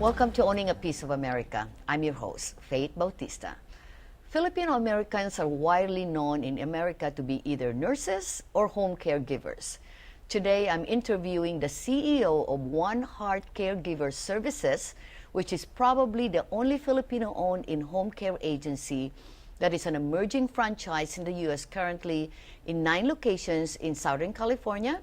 Welcome to Owning a Piece of America. I'm your host, Faith Bautista. Filipino Americans are widely known in America to be either nurses or home caregivers. Today, I'm interviewing the CEO of One Heart Caregiver Services, which is probably the only Filipino-owned in-home care agency that is an emerging franchise in the U.S. currently in 9 locations in Southern California,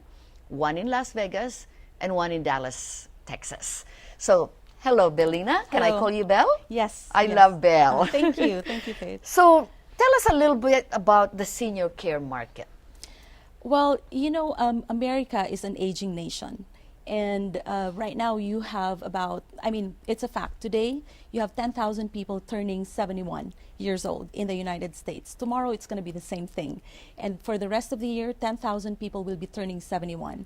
1 in Las Vegas, and 1 in Dallas, Texas. So, hello, Belina. Can I call you Belle? Yes. I love Belle. Thank you. Thank you, Faith. So, tell us a little bit about the senior care market. Well, America is an aging nation. And right now you have it's a fact. Today, you have 10,000 people turning 71 years old in the United States. Tomorrow, it's going to be the same thing. And for the rest of the year, 10,000 people will be turning 71.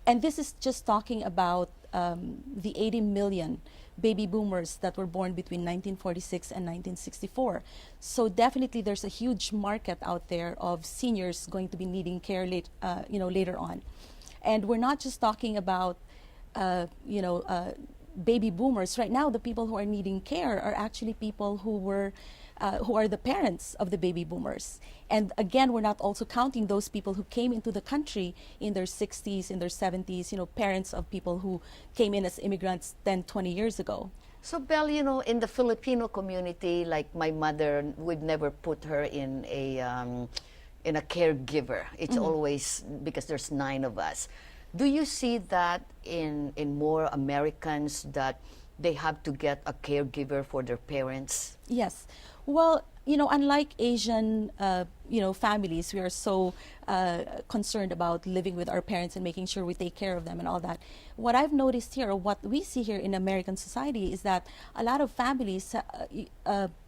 And this is just talking about the 80 million baby boomers that were born between 1946 and 1964. So definitely there's a huge market out there of seniors going to be needing care later on. And we're not just talking about baby boomers. Right now, the people who are needing care are actually people who are the parents of the baby boomers. And again, we're not also counting those people who came into the country in their 60s, in their 70s, parents of people who came in as immigrants 10, 20 years ago. So, Belle, in the Filipino community, like my mother, we'd never put her in a caregiver. It's always because there's 9 of us. Do you see that in more Americans that they have to get a caregiver for their parents? Yes. Well, unlike Asian, families, we are so concerned about living with our parents and making sure we take care of them and all that. What I've noticed here, or what we see here in American society, is that a lot of families,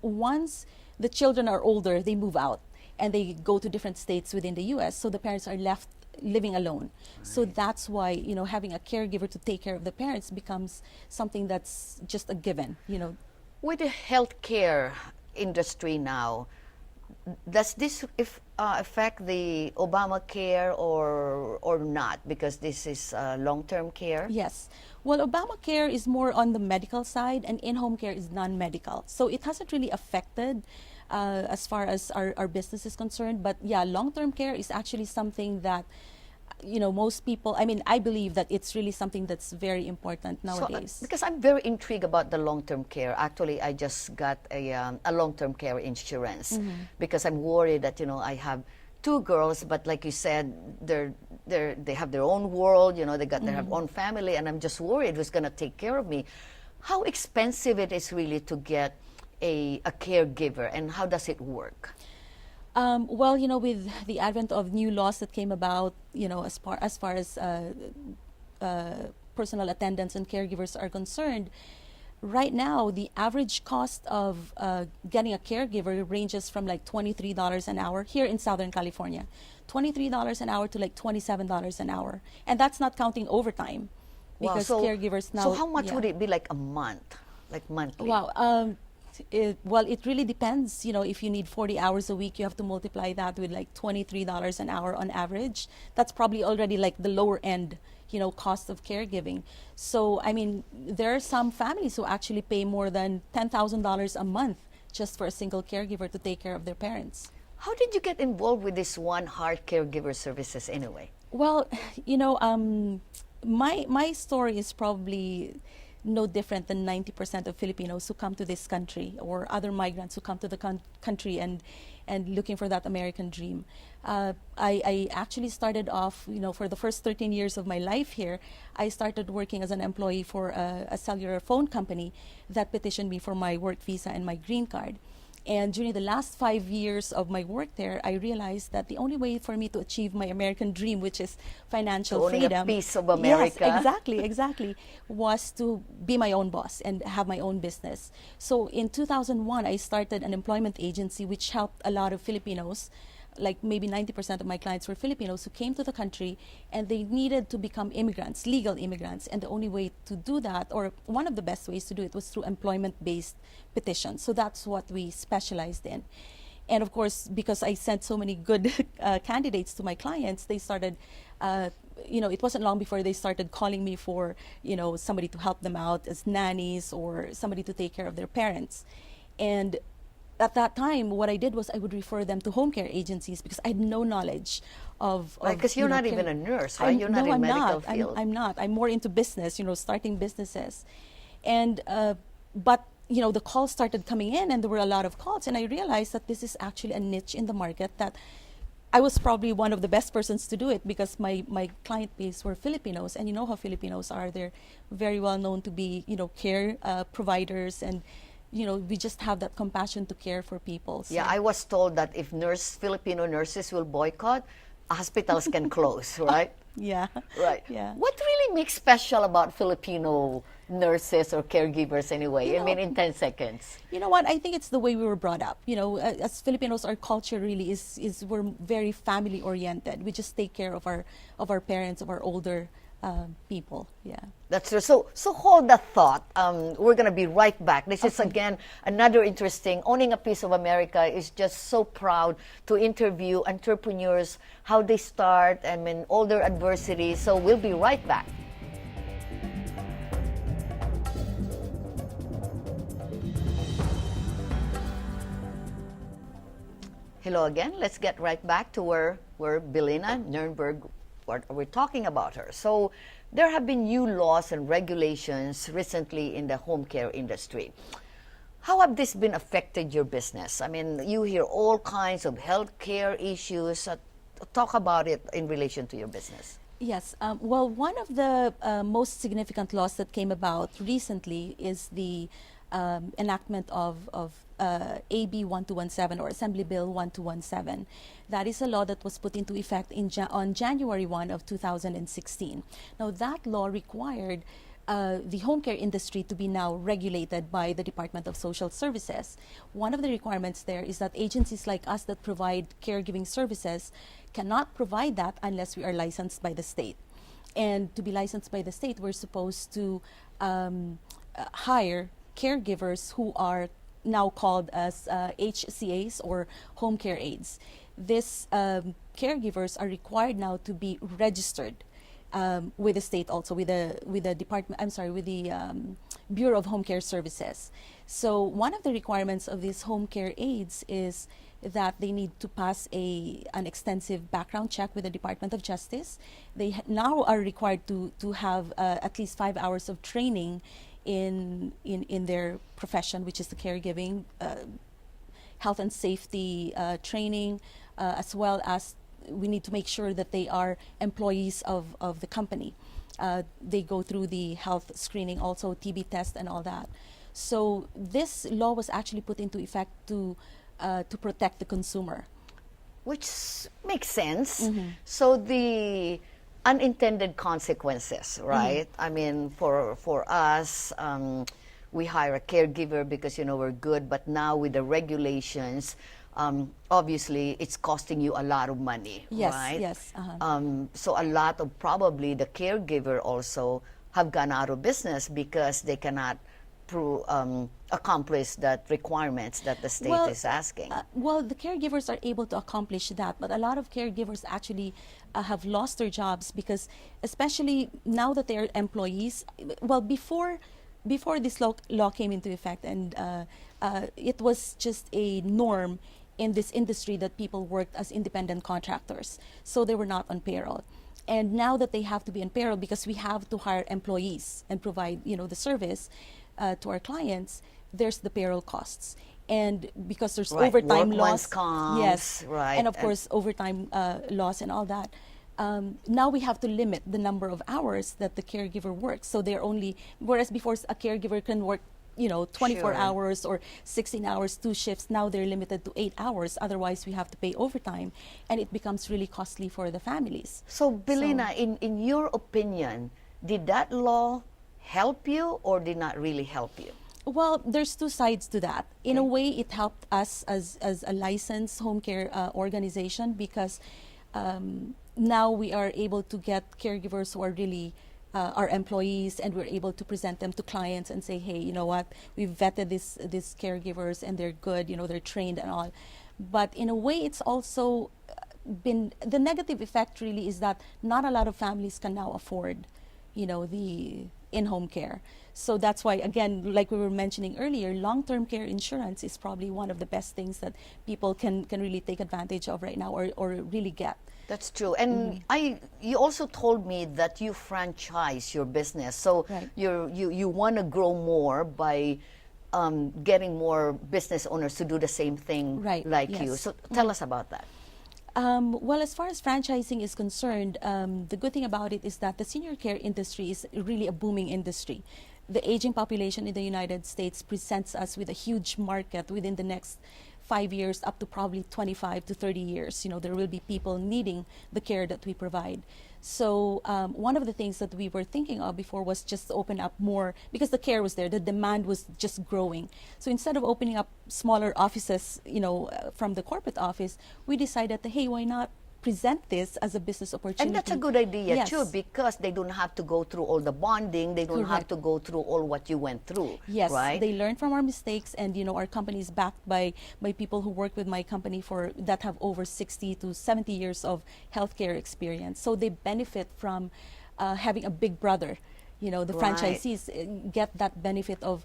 once the children are older, they move out and they go to different states within the U.S., so the parents are left living alone. Right. So that's why, having a caregiver to take care of the parents becomes something that's just a given, With the healthcare industry now, does this affect the Obamacare or not? Because this is long-term care? Yes. Well, Obamacare is more on the medical side and in-home care is non-medical. So it hasn't really affected as far as our business is concerned. But yeah, long-term care is actually something that, most people, I believe that it's really something that's very important nowadays. So, because I'm very intrigued about the long-term care. Actually, I just got a long-term care insurance because I'm worried that, I have 2 girls, but like you said, they have their own world, they got their own family, and I'm just worried who's going to take care of me. How expensive it is really to get a caregiver, and how does it work? Well, with the advent of new laws that came about, as far as personal attendants and caregivers are concerned, right now the average cost of getting a caregiver ranges from like $23 an hour here in Southern California, $23 an hour to like $27 an hour, and that's not counting overtime, because caregivers now. So how much would it be, like a month, like monthly? Wow. It really depends. If you need 40 hours a week, you have to multiply that with like $23 an hour on average. That's probably already like the lower end, cost of caregiving. So, there are some families who actually pay more than $10,000 a month just for a single caregiver to take care of their parents. How did you get involved with this One Heart Caregiver Services anyway? Well, my story is probably no different than 90% of Filipinos who come to this country, or other migrants who come to the country and looking for that American dream. I actually started off, for the first 13 years of my life here, I started working as an employee for a cellular phone company that petitioned me for my work visa and my green card. And during the last 5 years of my work there, I realized that the only way for me to achieve my American dream, which is financial freedom, owning a piece of America. Yes, exactly, was to be my own boss and have my own business. So in 2001, I started an employment agency which helped a lot of Filipinos. Like maybe 90% of my clients were Filipinos who came to the country and they needed to become immigrants, legal immigrants. And the only way to do that, or one of the best ways to do it, was through employment-based petitions. So that's what we specialized in. And of course, because I sent so many good candidates to my clients, they started, it wasn't long before they started calling me for, somebody to help them out as nannies or somebody to take care of their parents. And at that time, what I did was I would refer them to home care agencies because I had no knowledge of because you're not even a nurse, right? You're not in medical field. I'm not. I'm more into business, starting businesses. And, but, the calls started coming in and there were a lot of calls. And I realized that this is actually a niche in the market that I was probably one of the best persons to do it because my client base were Filipinos. And you know how Filipinos are. They're very well known to be, care providers, and we just have that compassion to care for people. So. Yeah, I was told that if Filipino nurses will boycott, hospitals can close, right? Yeah. Right. Yeah. What really makes special about Filipino nurses or caregivers anyway? I mean, in 10 seconds. You know what? I think it's the way we were brought up. As Filipinos, our culture really is we're very family oriented. We just take care of our parents, of our older people. Yeah, that's true. So hold that thought. We're gonna be right back. This is again another interesting. Owning a Piece of America is just so proud to interview entrepreneurs, how they start, all their adversities. So we'll be right back. Hello again. Let's get right back to where Belina Nernberg. We're talking about her. So there have been new laws and regulations recently in the home care industry. How have this been affected your business? I mean, you hear all kinds of healthcare issues. Talk about it in relation to your business. Yes. Well, one of the most significant laws that came about recently is the enactment of AB 1217 or Assembly Bill 1217. That is a law that was put into effect on January 1 of 2016. Now, that law required the home care industry to be now regulated by the Department of Social Services. One of the requirements there is that agencies like us that provide caregiving services cannot provide that unless we are licensed by the state. And to be licensed by the state, we're supposed to hire caregivers who are now called as HCAs or home care aides. These caregivers are required now to be registered with the state, also with the department. I'm sorry, with the Bureau of Home Care Services. So one of the requirements of these home care aides is that they need to pass an extensive background check with the Department of Justice. They now are required to have at least 5 hours of training in their profession, which is the caregiving, health and safety training, as well as we need to make sure that they are employees of the company. They go through the health screening, also TB test and all that. So this law was actually put into effect to protect the consumer. Which makes sense. Mm-hmm. So the unintended consequences, right? Mm-hmm. I mean, for us, we hire a caregiver because, we're good, but now with the regulations, obviously it's costing you a lot of money, yes, right? Yes. So a lot of probably the caregiver also have gone out of business because they cannot accomplish that requirements that the state is asking. Well, the caregivers are able to accomplish that, but a lot of caregivers actually have lost their jobs because, especially now that they're employees, well, before this law came into effect, and it was just a norm in this industry that people worked as independent contractors, so they were not on payroll. And now that they have to be on payroll because we have to hire employees and provide, the service to our clients, there's the payroll costs. And because there's overtime loss, comps, right, and of course overtime loss and all that, now we have to limit the number of hours that the caregiver works. So they're only, whereas before a caregiver can work 24 hours or 16 hours, 2 shifts. Now they're limited to 8 hours. Otherwise, we have to pay overtime, and it becomes really costly for the families. So, Belina, in your opinion, did that law help you or did not really help you? Well, there's two sides to that. In a way, it helped us as a licensed home care organization because now we are able to get caregivers who are really our employees, and we're able to present them to clients and say, hey, you know what, we've vetted these caregivers and they're good, they're trained and all. But in a way, it's also been, the negative effect really is that not a lot of families can now afford, the in-home care. So that's why, again, like we were mentioning earlier, long-term care insurance is probably one of the best things that people can really take advantage of right now, or really get. That's true. And you also told me that you franchise your business. So Right. you want to grow more by getting more business owners to do the same thing Right, like yes. you. So tell us about that. Well, as far as franchising is concerned, the good thing about it is that the senior care industry is really a booming industry. The aging population in the United States presents us with a huge market within the next 5 years, up to probably 25 to 30 years. There will be people needing the care that we provide. So one of the things that we were thinking of before was just to open up more, because the care was there, the demand was just growing. So instead of opening up smaller offices, from the corporate office, we decided that, hey, why not present this as a business opportunity? And that's a good idea Yes. too, because they don't have to go through all the bonding. They don't have Correct. to go through all what you went through. Yes, right? they learn from our mistakes, and our company is backed by people who work with my company that have over 60 to 70 years of healthcare experience. So they benefit from having a big brother. The Right. franchisees get that benefit of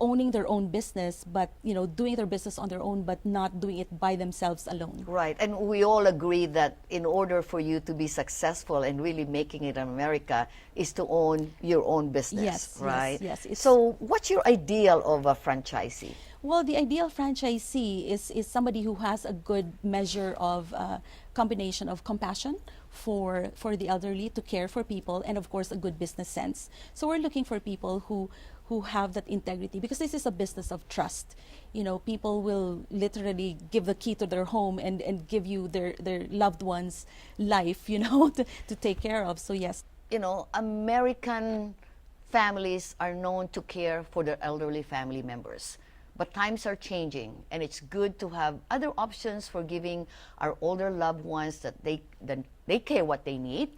owning their own business, but doing their business on their own, but not doing it by themselves alone. Right, and we all agree that in order for you to be successful and really making it in America is to own your own business, Yes, right? yes, yes. So what's your ideal of a franchisee? Well, the ideal franchisee is somebody who has a good measure of combination of compassion for the elderly, to care for people, and of course a good business sense. So we're looking for people who have that integrity, because this is a business of trust. People will literally give the key to their home and give you their loved one's life, to take care of. So yes. American families are known to care for their elderly family members. But times are changing, and it's good to have other options for giving our older loved ones that they care what they need.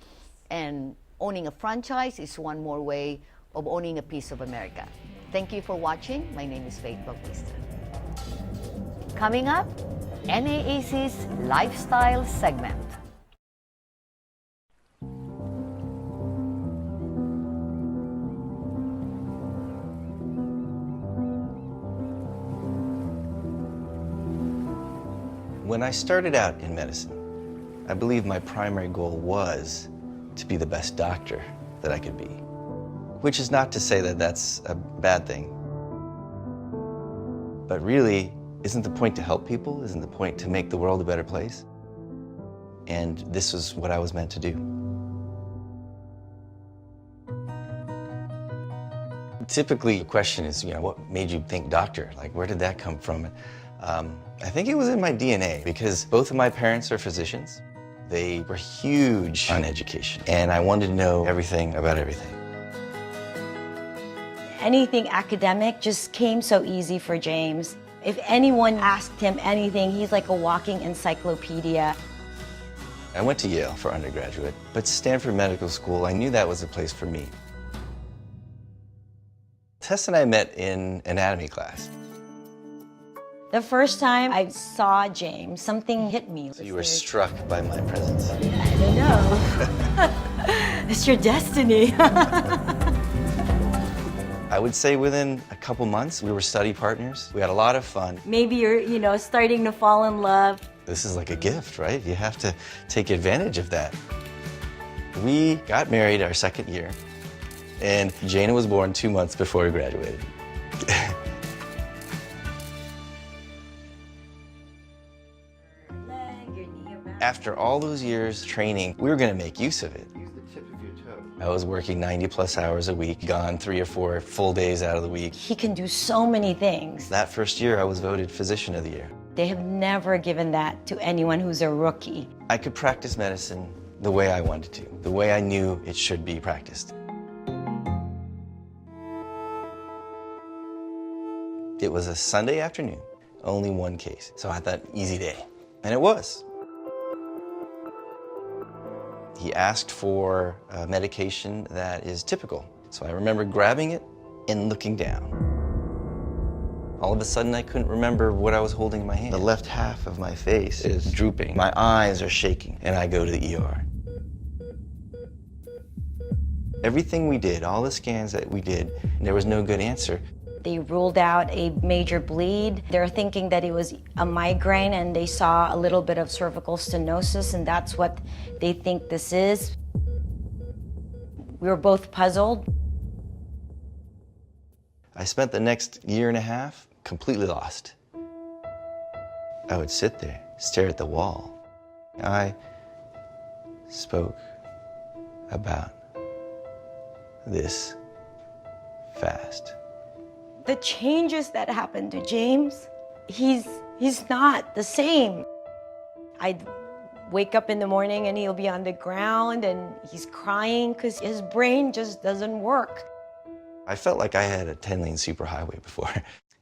And owning a franchise is one more way of owning a piece of America. Thank you for watching. My name is Faith Bautista. Coming up, NAAC's Lifestyle segment. When I started out in medicine, I believed my primary goal was to be the best doctor that I could be. Which is not to say that that's a bad thing. But really, isn't the point to help people? Isn't the point to make the world a better place? And this was what I was meant to do. Typically, the question is, what made you think doctor? Like, where did that come from? I think it was in my DNA, because both of my parents are physicians. They were huge on education, and I wanted to know everything about everything. Anything academic just came so easy for James. If anyone asked him anything, he's like a walking encyclopedia. I went to Yale for undergraduate, but Stanford Medical School, I knew that was a place for me. Tess and I met in anatomy class. The first time I saw James, something hit me. So you were struck by my presence. I don't know. It's your destiny. I would say within a couple months, we were study partners. We had a lot of fun. Maybe you're, starting to fall in love. This is like a gift, right? You have to take advantage of that. We got married our second year, and Jana was born 2 months before we graduated. After all those years training, we were going to make use of it. Use the tip of your toe. I was working 90+ hours a week, gone 3 or 4 full days out of the week. He can do so many things. That first year, I was voted Physician of the Year. They have never given that to anyone who's a rookie. I could practice medicine the way I wanted to, the way I knew it should be practiced. It was a Sunday afternoon, only one case. So I thought, easy day. And it was. He asked for a medication that is typical. So I remember grabbing it and looking down. All of a sudden, I couldn't remember what I was holding in my hand. The left half of my face is drooping. My eyes are shaking, and I go to the ER. Everything we did, all the scans that we did, there was no good answer. They ruled out a major bleed. They're thinking that it was a migraine, and they saw a little bit of cervical stenosis, and that's what they think this is. We were both puzzled. I spent the next year and a half completely lost. I would sit there, stare at the wall. I spoke about this fast. The changes that happened to James, he's not the same. I'd wake up in the morning and he'll be on the ground and he's crying because his brain just doesn't work. I felt like I had a 10-lane superhighway before.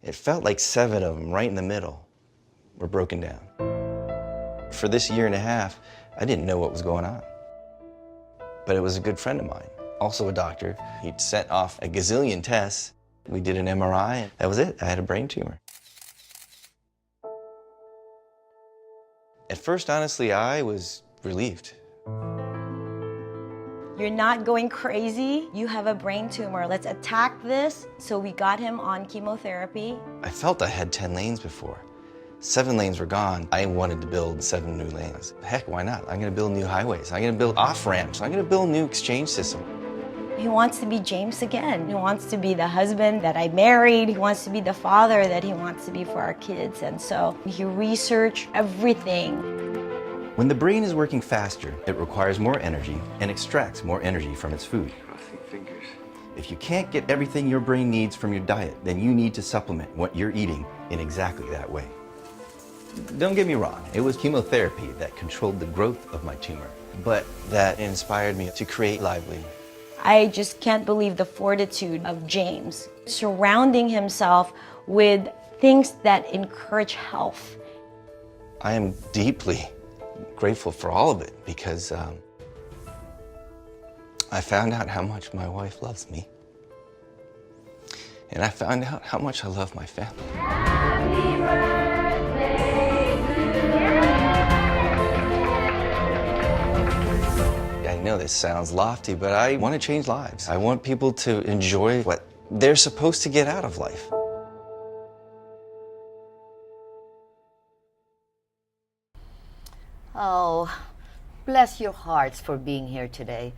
It felt like 7 of them right in the middle were broken down. For this year and a half, I didn't know what was going on. But it was a good friend of mine, also a doctor. He'd sent off a gazillion tests. We did an MRI, and that was it. I had a brain tumor. At first, honestly, I was relieved. You're not going crazy. You have a brain tumor. Let's attack this. So we got him on chemotherapy. I felt I had 10 lanes before. 7 lanes were gone. I wanted to build 7 new lanes. Heck, why not? I'm gonna build new highways. I'm gonna build off-ramps. I'm gonna build a new exchange system. He wants to be James again. He wants to be the husband that I married. He wants to be the father that he wants to be for our kids. And so he researched everything. When the brain is working faster, it requires more energy and extracts more energy from its food. Crossing fingers. If you can't get everything your brain needs from your diet, then you need to supplement what you're eating in exactly that way. Don't get me wrong, it was chemotherapy that controlled the growth of my tumor, but that inspired me to create Liveli. I just can't believe the fortitude of James, surrounding himself with things that encourage health. I am deeply grateful for all of it because I found out how much my wife loves me. And I found out how much I love my family. Happy birthday to you. I know this sounds lofty, but I want to change lives. I want people to enjoy what they're supposed to get out of life. Oh, bless your hearts for being here today.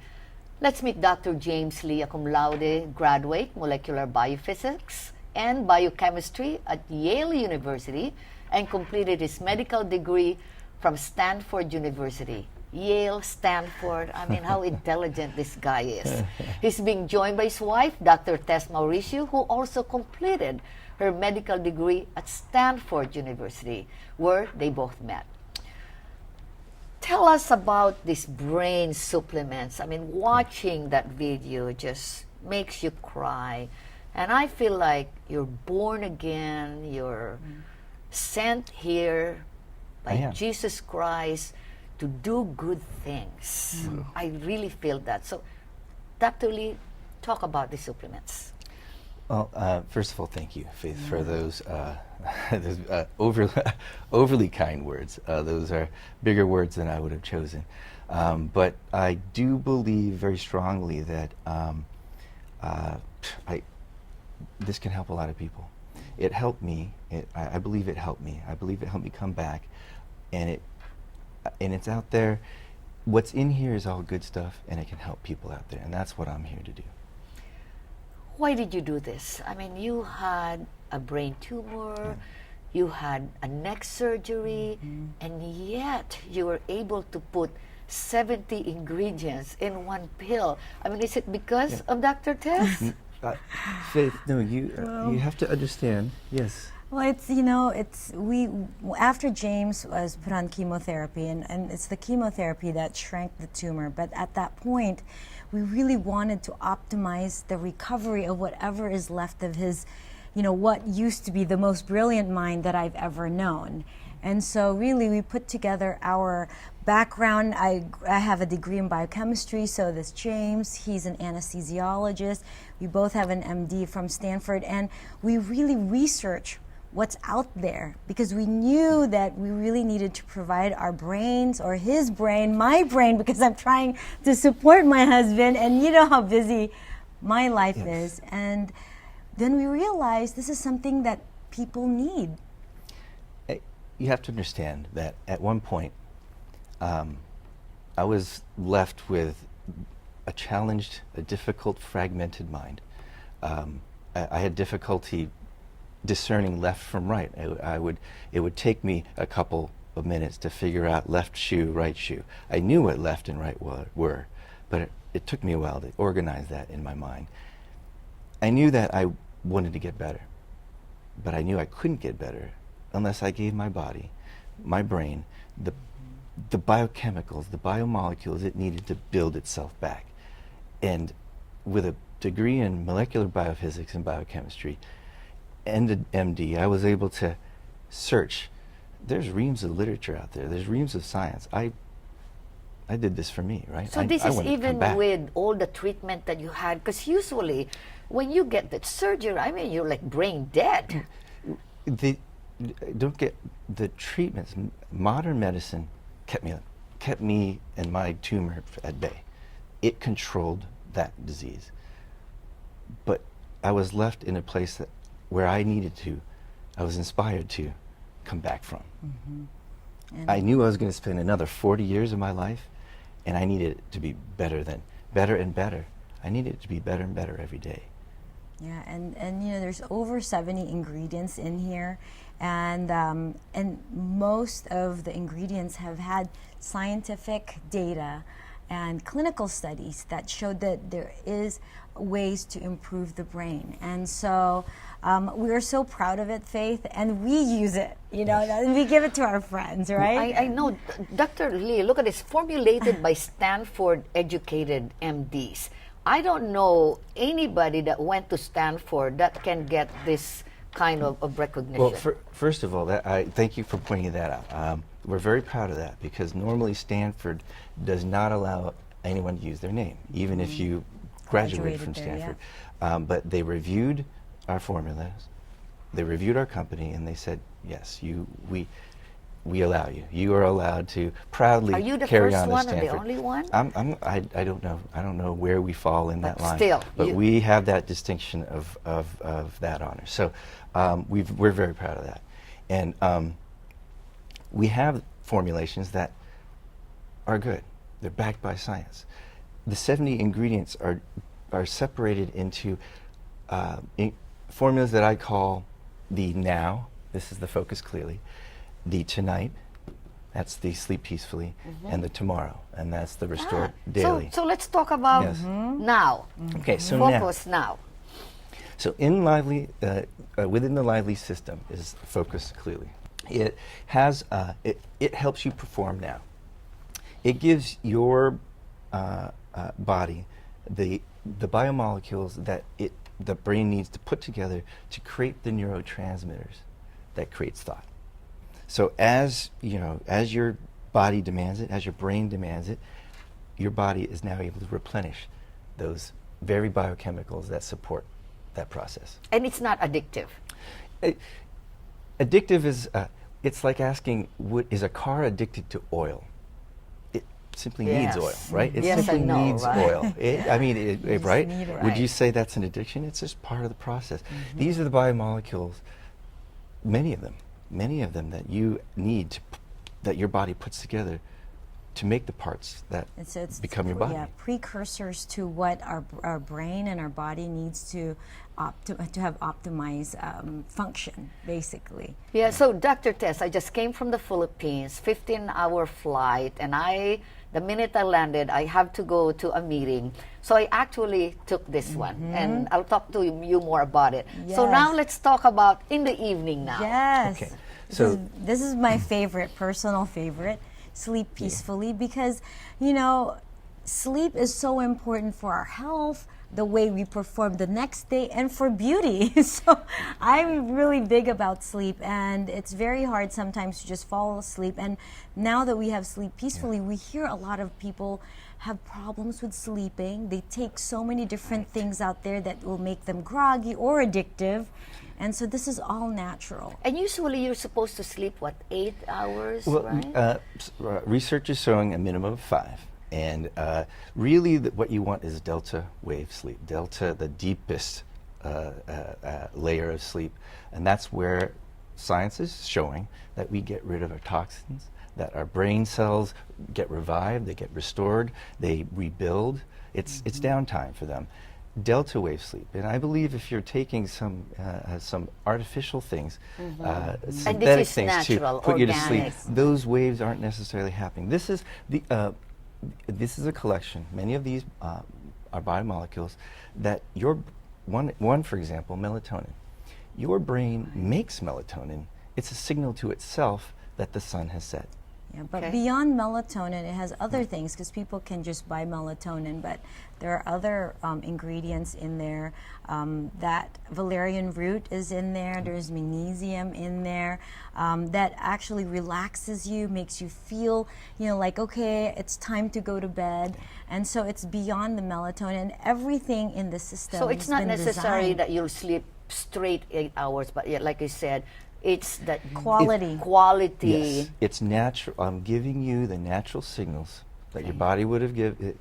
Let's meet Dr. James Lee, a cum laude graduate, molecular biophysics and biochemistry at Yale University, and completed his medical degree from Stanford University. Yale, Stanford, I mean, how intelligent this guy is. He's being joined by his wife, Dr. Tess Mauricio, who also completed her medical degree at Stanford University, where they both met. Tell us about these brain supplements. I mean, watching that video just makes you cry. And I feel like you're born again, you're sent here by Jesus Christ to do good things. I really feel that. So, Dr. Lee, talk about the supplements. Well, first of all, thank you, Faith, for those, overly kind words. Those are bigger words than I would have chosen. But I do believe very strongly that this can help a lot of people. It helped me. I believe it helped me. I believe it helped me come back, and it's out there. What's in here is all good stuff, and it can help people out there, and that's what I'm here to do. Why did you do this? I mean, you had a brain tumor, you had a neck surgery, and yet you were able to put 70 ingredients in one pill. I mean, is it because of Dr. Tess? Faith, no, you have to understand. Yes. Well, after James was put on chemotherapy, and it's the chemotherapy that shrank the tumor, but at that point, we really wanted to optimize the recovery of whatever is left of his, what used to be the most brilliant mind that I've ever known. And so really we put together our background. I have a degree in biochemistry, so does James. He's an anesthesiologist. We both have an MD from Stanford, and we really research what's out there, because we knew that we really needed to provide our brains, or his brain, my brain, because I'm trying to support my husband, and you know how busy my life is. And then we realized this is something that people need. You have to understand that at one point, I was left with a challenged, a difficult, fragmented mind. I had difficulty discerning left from right. It would take me a couple of minutes to figure out left shoe, right shoe. I knew what left and right were, but it took me a while to organize that in my mind. I knew that I wanted to get better, but I knew I couldn't get better unless I gave my body, my brain, the biochemicals, the biomolecules it needed to build itself back. And with a degree in molecular biophysics and biochemistry and an MD, I was able to search. There's reams of literature out there. There's reams of science. I did this for me, right? So this is even with all the treatment that you had, because usually when you get that surgery, I mean, you're like brain dead. Don't get the treatments. Modern medicine kept me and my tumor at bay. It controlled that disease. But I was left in a place where I was inspired to come back from. I knew I was going to spend another 40 years of my life, and I needed it to be better and better. I needed it to be better and better every day. Yeah, and you know, there's over 70 ingredients in here, and most of the ingredients have had scientific data and clinical studies that showed that there is ways to improve the brain. And so we are so proud of it, Faith, and we use it, you know, and we give it to our friends, right? I know. Dr. Lee, look at this, formulated by Stanford-educated MDs. I don't know anybody that went to Stanford that can get this kind of recognition. Well, first of all, I thank you for pointing that out. We're very proud of that, because normally Stanford does not allow anyone to use their name, even if you graduated from Stanford. But they reviewed our formulas, they reviewed our company, and they said, yes, we allow you. You are allowed to proudly carry on to Stanford. Are you the first one or the only one? I don't know. I don't know where we fall in that line. Still, but we have that distinction of that honor. So we're very proud of that. And we have formulations that are good. They're backed by science. The 70 ingredients are separated into formulas that I call the now. This is the focus clearly. The tonight, that's the sleep peacefully, and the tomorrow, and that's the restore daily. So let's talk about now. Okay, so focus now. So in Liveli, within the Liveli system is focus clearly. It has it helps you perform now. It gives your body the biomolecules that the brain needs to put together to create the neurotransmitters that creates thought. So as your body demands it, as your brain demands it, your body is now able to replenish those very biochemicals that support that process. And it's not addictive. Addictive is, it's like asking, is a car addicted to oil? It simply needs oil, right? It simply needs oil. Right? Would you say that's an addiction? It's just part of the process. These are the biomolecules, many of them that you need, that your body puts together to make the parts that become your body. Yeah, precursors to what our brain and our body needs to have optimized function, basically. Yeah, so Dr. Tess, I just came from the Philippines, 15-hour flight, and the minute I landed, I have to go to a meeting. So I actually took this one, and I'll talk to you more about it. Yes. So now let's talk about in the evening now. Yes. Okay. So this is my favorite, personal favorite, sleep peacefully, because, you know, sleep is so important for our health, the way we perform the next day, and for beauty. So I'm really big about sleep, and it's very hard sometimes to just fall asleep. And now that we have Sleep Peacefully, we hear a lot of people have problems with sleeping. They take so many different things out there that will make them groggy or addictive. And so this is all natural. And usually you're supposed to sleep, what, 8 hours, Well, right? research is showing a minimum of 5. And really, what you want is delta wave sleep. Delta, the deepest layer of sleep. And that's where science is showing that we get rid of our toxins, that our brain cells get revived, they get restored, they rebuild. It's downtime for them. Delta wave sleep, and I believe if you're taking some artificial things, synthetic is things natural, to put you to sleep, organic. those waves aren't necessarily happening. This is a collection. Many of these are biomolecules that one, for example, melatonin. Your brain makes melatonin. It's a signal to itself that the sun has set. Yeah, but Okay. beyond melatonin, it has other things, because people can just buy melatonin, but there are other ingredients in there. That valerian root is in there. There's magnesium in there that actually relaxes you, makes you feel, like, okay, it's time to go to bed. And so it's beyond the melatonin. Everything in the system. So it's has not been necessary designed. that you'll sleep straight 8 hours, but yeah, like I said, it's that Quality. quality. Yes, it's natural. I'm giving you the natural signals that your body would have given.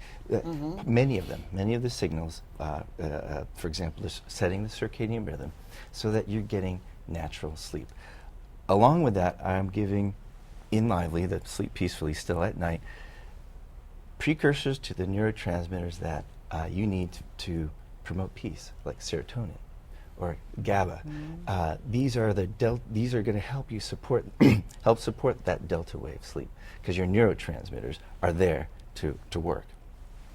Many of the signals, for example, is setting the circadian rhythm so that you're getting natural sleep. Along with that, I'm giving in Liveli, the Sleep Peacefully Still at Night, precursors to the neurotransmitters that you need to promote peace, like serotonin or GABA. These are going to help you support that delta wave sleep, because your neurotransmitters are there to work.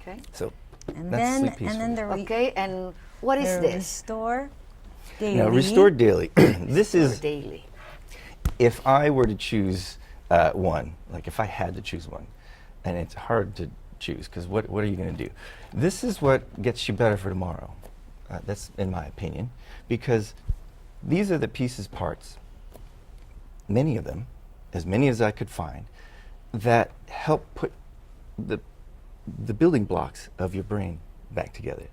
Okay. So And that's then, Sleep and Peacefully. then the Okay, and what is the this? Restore Daily. Now, Restore Daily. This is, Daily. if I were to choose one, like if I had to choose one, and it's hard to choose, because what are you going to do? This is what gets you better for tomorrow. That's in my opinion, because these are the pieces, parts, many of them, as many as I could find, that help put the building blocks of your brain back together.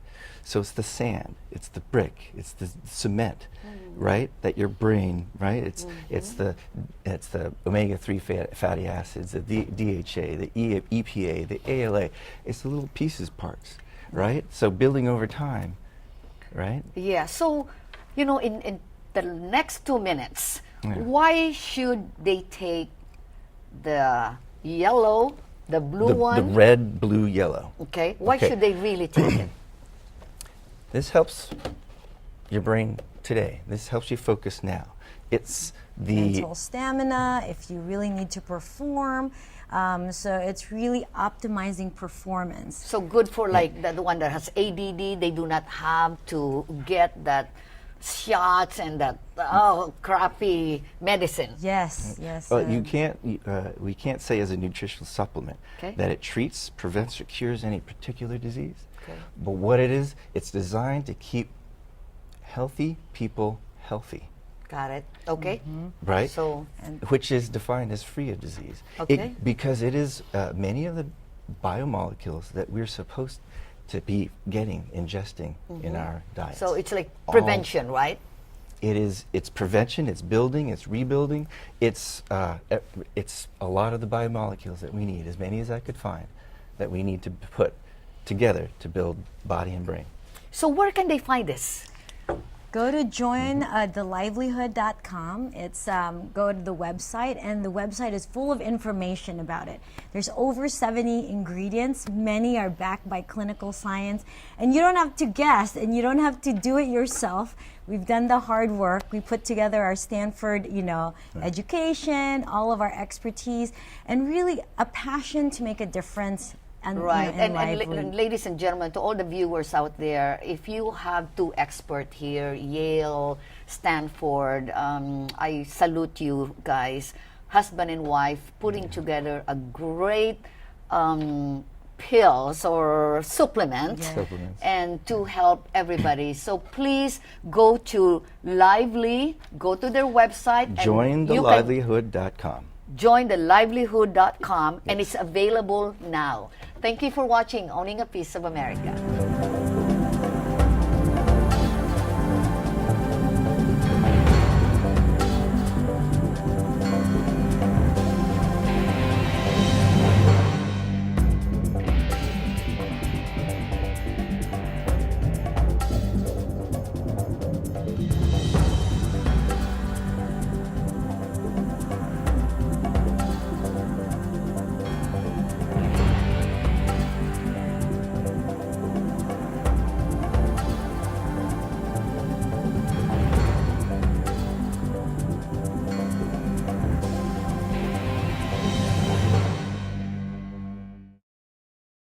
So it's the sand, it's the brick, it's the cement, right? That your brain, right? It's the omega-3 fatty acids, the DHA, the EPA, the ALA. It's the little pieces, parts, right? So building over time, right? Yeah, so, in the next 2 minutes, Yeah. why should they take the yellow, the blue The one? red, blue, yellow. Okay, why Okay. should they really take it? This helps your brain today. This helps you focus now. It's the mental stamina, if you really need to perform. So it's really optimizing performance. So good for like the one that has ADD, they do not have to get that shots and that crappy medicine. Yes, yes. well, we can't say as a nutritional supplement Okay. that it treats, prevents, or cures any particular disease. Okay. But what it is, it's designed to keep healthy people healthy, Got it? Okay. right? So, Which is defined as free of disease. Okay. Because it is many of the biomolecules that we're supposed to be ingesting in our diets. so it's like All- prevention, right? It's prevention, it's building, it's rebuilding, it's a lot of the biomolecules that we need, as many as I could find, that we need to put together to build body and brain. So where can they find this? Go to jointhelivelihood.com. It's go to the website, and the website is full of information about it. There's over 70 ingredients. Many are backed by clinical science, and you don't have to guess, and you don't have to do it yourself. We've done the hard work. We put together our Stanford, education, all of our expertise, and really a passion to make a difference. And, Right. and And ladies and gentlemen, to all the viewers out there, if you have two experts here, Yale, Stanford, I salute you guys, husband and wife, putting together a great pills or supplements, and to help everybody. So please go to Lively, go to their website. JoinTheLivelihood.com. JoinTheLivelihood.com, and it's available now. Thank you for watching Owning a Piece of America.